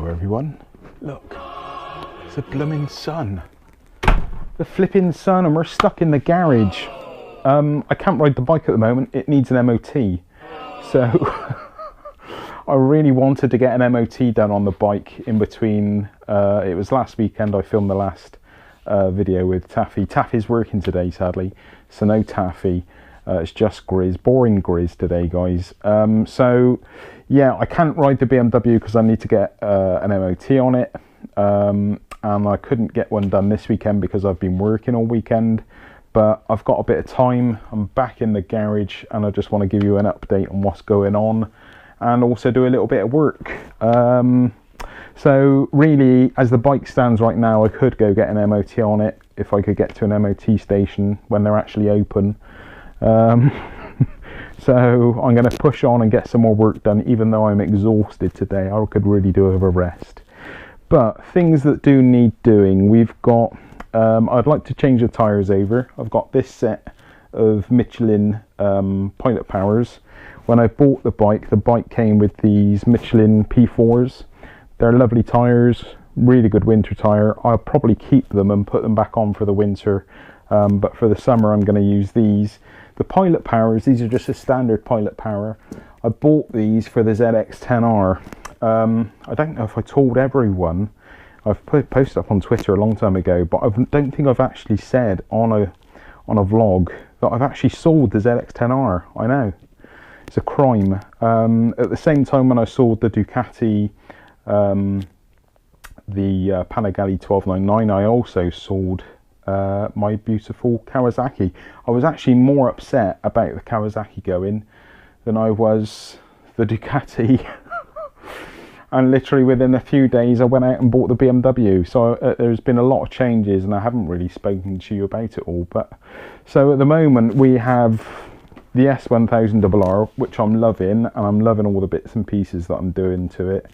Hello everyone, look, it's a blooming sun, the flipping sun, and we're stuck in the garage. I can't ride the bike at the moment, it needs an MOT, so I really wanted to get an MOT done on the bike in between. It was last weekend I filmed the last video with Taffy. Taffy's working today sadly, so no Taffy. It's just Grizz, boring Grizz today guys. So yeah, I can't ride the BMW because I need to get an MOT on it, and I couldn't get one done this weekend because I've been working all weekend, but I've got a bit of time. I'm back in the garage and I just want to give you an update on what's going on and also do a little bit of work. So really, as the bike stands right now, I could go get an MOT on it if I could get to an MOT station when they're actually open. So I'm going to push on and get some more work done, even though I'm exhausted today. I could really do with a rest. But things that do need doing, we've got, I'd like to change the tyres over. I've got this set of Michelin Pilot Powers. When I bought the bike came with these Michelin P4s. They're lovely tyres, really good winter tyre. I'll probably keep them and put them back on for the winter, but for the summer I'm going to use these. The Pilot Powers, these are just a standard Pilot Power. I bought these for the ZX10R. I don't know if I told everyone. I've posted up on Twitter a long time ago, but I don't think I've actually said on a vlog that I've actually sold the ZX10R. I know, it's a crime. At the same time when I sold the Ducati, the Panigale 1299, I also sold my beautiful Kawasaki. I was actually more upset about the Kawasaki going than I was the Ducati. And literally within a few days I went out and bought the BMW. So there's been a lot of changes and I haven't really spoken to you about it all. But so at the moment we have the S1000Rr, which I'm loving, and I'm loving all the bits and pieces that I'm doing to it.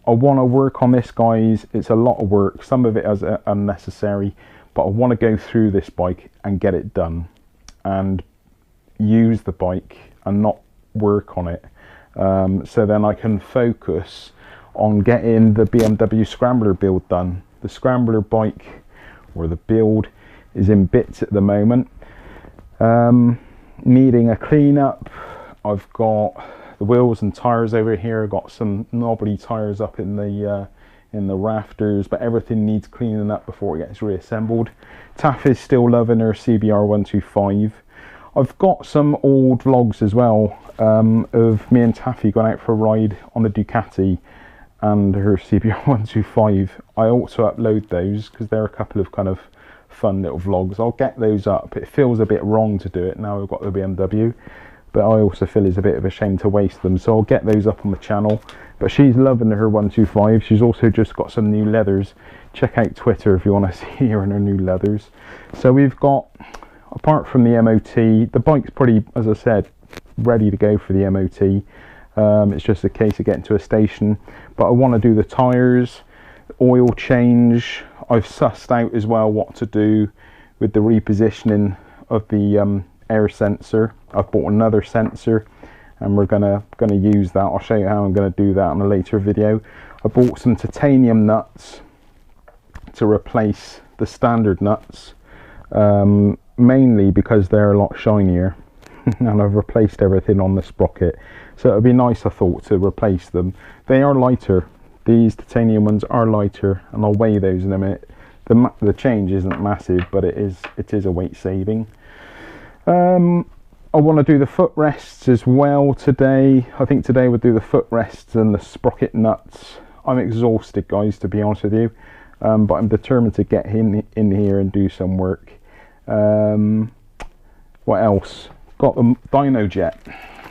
I want to work on this guys. It's a lot of work, some of it is unnecessary, but I want to go through this bike and get it done and use the bike and not work on it, so then I can focus on getting the BMW Scrambler build done. The Scrambler bike, or the build, is in bits at the moment, needing a clean up. I've got the wheels and tires over here. I've got some knobbly tires up in the rafters, but everything needs cleaning up before it gets reassembled. Taff is still loving her CBR 125. I've got some old vlogs as well of me and Taffy going out for a ride on the Ducati and her CBR 125. I also upload those because they're a couple of kind of fun little vlogs. I'll get those up. It feels a bit wrong to do it now I've got the BMW, but I also feel it's a bit of a shame to waste them, so I'll get those up on the channel. But she's loving her 125. She's also just got some new leathers. Check out Twitter if you want to see her in her new leathers. So we've got, apart from the MOT, the bike's pretty, as I said, ready to go for the MOT. It's just a case of getting to a station. But I want to do the tyres, oil change. I've sussed out as well what to do with the repositioning of the air sensor. I've bought another sensor and we're gonna use that. I'll show you how I'm gonna do that in a later video. I bought some titanium nuts to replace the standard nuts, mainly because they're a lot shinier, and I've replaced everything on the sprocket. So it would be nice, I thought, to replace them. They are lighter. These titanium ones are lighter, and I'll weigh those in a minute. The change isn't massive, but it is a weight saving. I want to do the footrests as well today. I think today we'll do the footrests and the sprocket nuts. I'm exhausted guys, to be honest with you, but I'm determined to get in here and do some work. What else? Got the Dyno Jet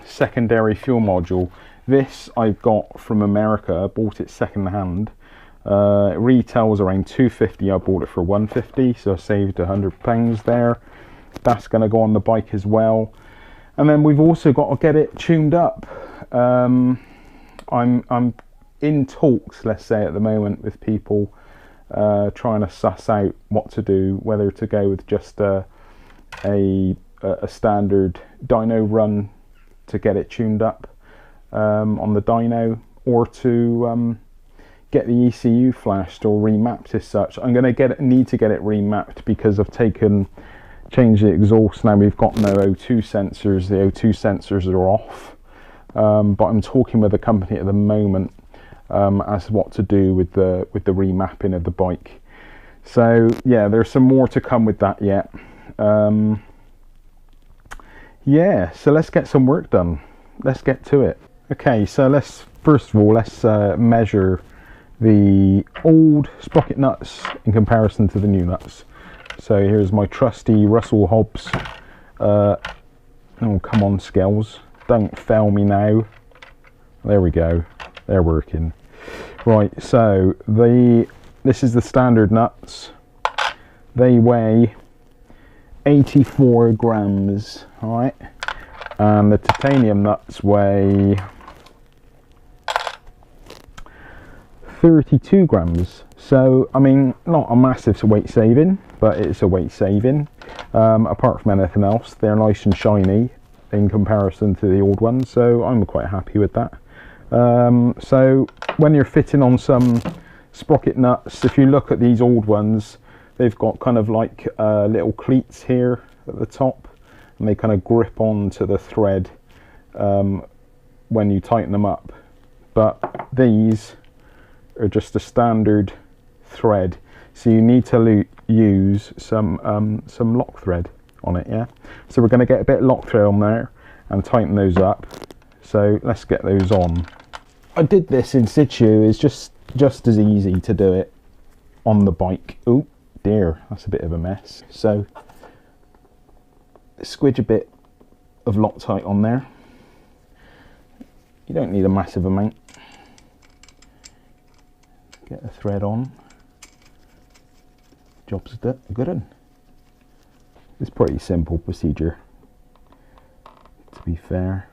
secondary fuel module. This I got from America. I bought it second hand. It retails around $250. I bought it for $150, so I saved £100 there. That's going to go on the bike as well. And then we've also got to get it tuned up. I'm in talks, let's say, at the moment with people trying to suss out what to do, whether to go with just a standard dyno run to get it tuned up on the dyno, or to get the ECU flashed or remapped as such. I'm going to need to get it remapped because I've changed the exhaust. Now we've got no O2 sensors. The O2 sensors are off, but I'm talking with the company at the moment as to what to do with the remapping of the bike. So yeah, there's some more to come with that yet. Yeah, so let's get some work done. Let's get to it. Okay, so let's first of all measure the old sprocket nuts in comparison to the new nuts. So here's my trusty Russell Hobbs. Oh, come on, scales, don't fail me now. There we go, they're working. Right, so this is the standard nuts. They weigh 84 grams, all right, and the titanium nuts weigh 32 grams. So I mean, not a massive weight saving, but it's a weight saving. Apart from anything else, they're nice and shiny in comparison to the old ones, so I'm quite happy with that. So when you're fitting on some sprocket nuts, if you look at these old ones, they've got kind of like little cleats here at the top, and they kind of grip onto the thread when you tighten them up. But these are just a standard thread, so you need to use some lock thread on it. Yeah, so we're going to get a bit of lock thread on there and tighten those up. So let's get those on. I did this in situ. It's just as easy to do it on the bike. Oh dear, that's a bit of a mess. So squidge a bit of Loctite on there. You don't need a massive amount. Get the thread on. Job's a good one. It's pretty simple procedure, to be fair.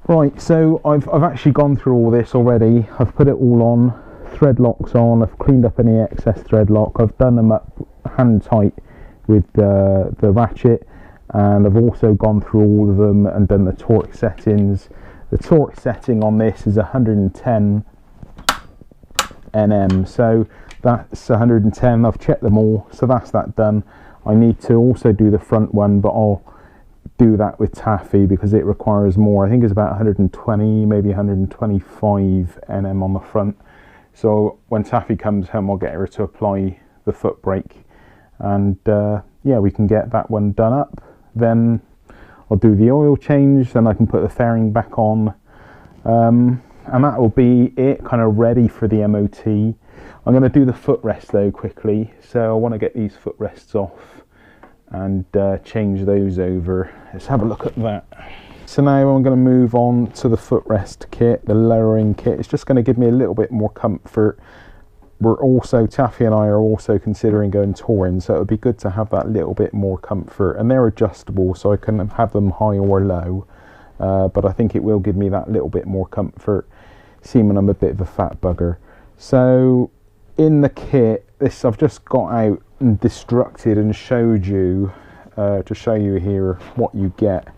Right, so I've actually gone through all this already. I've put it all on, thread locks on, I've cleaned up any excess thread lock, I've done them up hand tight with the ratchet, and I've also gone through all of them and done the torque settings. The torque setting on this is 110 Nm, so that's 110. I've checked them all, so that's that done. I need to also do the front one, but I'll do that with taffy because it requires more. I think it's about 120, maybe 125 Nm on the front. So when taffy comes home, I'll get her to apply the foot brake, and yeah, we can get that one done up. Then I'll do the oil change, then I can put the fairing back on, and that will be it, kind of ready for the MOT. I'm going to do the footrest though quickly, so I want to get these footrests off and change those over. Let's have a look at that. So now I'm going to move on to the footrest kit, the lowering kit. It's just going to give me a little bit more comfort. We're also, Taffy and I are also considering going touring, so it would be good to have that little bit more comfort. And they're adjustable, so I can have them high or low, but I think it will give me that little bit more comfort, seeming I'm a bit of a fat bugger. So in the kit, this I've just got out and destructed and showed you, to show you here what you get.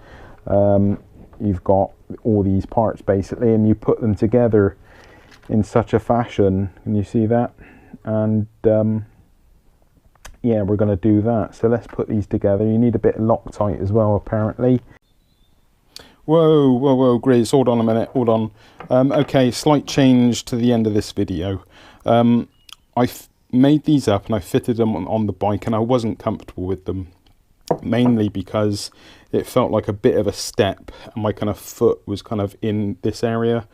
You've got all these parts basically, and you put them together in such a fashion. Can you see that? And yeah, we're going to do that. So let's put these together. You need a bit of Loctite as well, apparently. Whoa, Grizz, hold on a minute, hold on. Okay, slight change to the end of this video. I've made these up and I fitted them on the bike, and I wasn't comfortable with them, mainly because it felt like a bit of a step and my kind of foot was kind of in this area,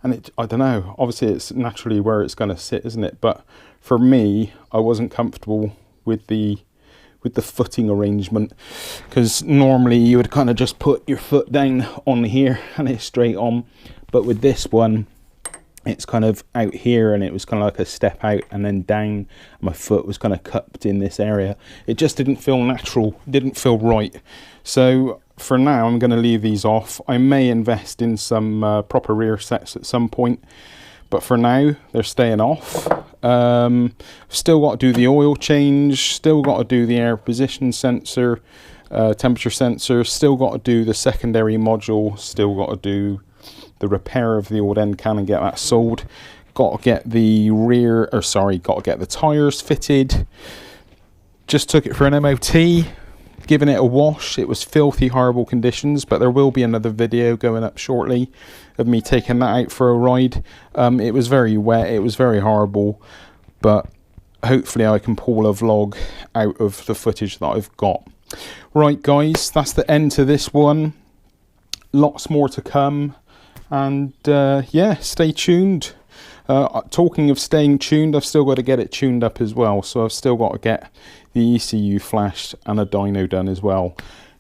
and I don't know, obviously it's naturally where it's going to sit, isn't it? But for me, I wasn't comfortable with the footing arrangement, because normally you would kind of just put your foot down on here and it's straight on, but with this one it's kind of out here and it was kind of like a step out and then down. My foot was kind of cupped in this area. It just didn't feel natural, didn't feel right. So for now I'm going to leave these off. I may invest in some proper rear sets at some point, but for now they're staying off. Still got to do the oil change, still got to do the air position sensor, temperature sensor, still got to do the secondary module, still got to do the repair of the old end can and get that sold. Got to get the got to get the tyres fitted. Just took it for an MOT, giving it a wash. It was filthy, horrible conditions, but there will be another video going up shortly of me taking that out for a ride. It was very wet, it was very horrible, but hopefully I can pull a vlog out of the footage that I've got. Right guys, that's the end to this one. Lots more to come, and yeah, stay tuned. Talking of staying tuned, I've still got to get it tuned up as well, so I've still got to get the ECU flashed and a dyno done as well.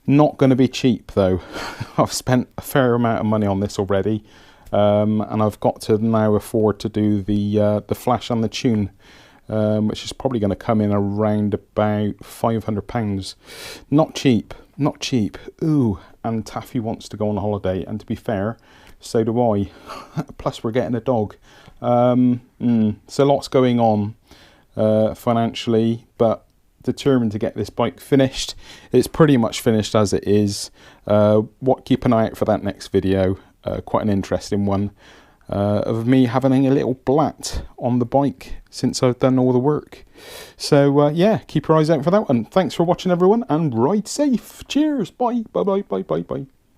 Not going to be cheap though. I've spent a fair amount of money on this already, and I've got to now afford to do the flash and the tune, which is probably going to come in around about £500. Not cheap, not cheap. Ooh, and Taffy wants to go on holiday, and to be fair, so do I. Plus we're getting a dog. So lots going on financially, but determined to get this bike finished. It's pretty much finished as it is. Keep an eye out for that next video, quite an interesting one, of me having a little blat on the bike since I've done all the work. So yeah, keep your eyes out for that one. Thanks for watching everyone, and ride safe. Cheers, bye, bye, bye, bye, bye, bye.